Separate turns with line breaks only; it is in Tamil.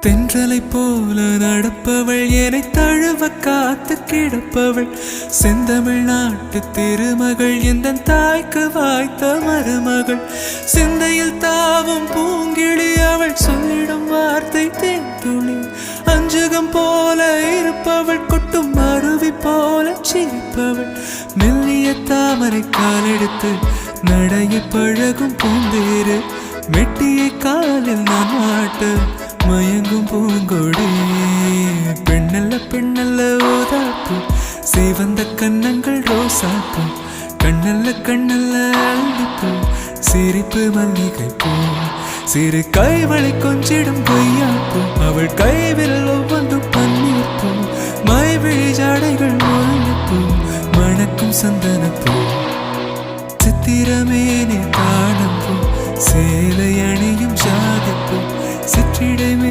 தென்றலை போல நடப்பவள் என்னை தழுவ காத்து கிடப்பவள் செந்தமிழ் நாட்டு திருமகள் எந்த தாய்க்கு வாய்த்த மருமகள் சிந்தையில் தாவும் பூங்கிழி அவள் சொல்லிடும் வார்த்தை தேன்துளி அஞ்சுகம் போல இருப்பவள் கொட்டும் அருவி போல சிரிப்பவள் மெல்லிய தாமரை காலெடுத்து நடைய பழகும் பூந்தேறு மெட்டியை காலில் நான் மாட்ட மயங்கும் பூங்கொடி பெண்ணல்ல பெண்ணல்ல ஓதாப்பு சிவந்த கண்ணங்கள் ரோசாப்பு கண்ணல்ல கண்ணல்ல அள்ளிப்பூ சிரிப்பு மல்லிகை பூ சிறு கைவளை கொஞ்சிடும் கொய்யாப்பூ அவள் கைவில் ஒவ்வொன்றும் பன்னீர் பூ மைவிழி ஜாடைகள் முல்லைப்பூ மணக்கும் சந்தனப்பூ சித்திரமேனே காணப்பூ சேலை அணியும் ஜாதிப்பூ சிற்றிடமே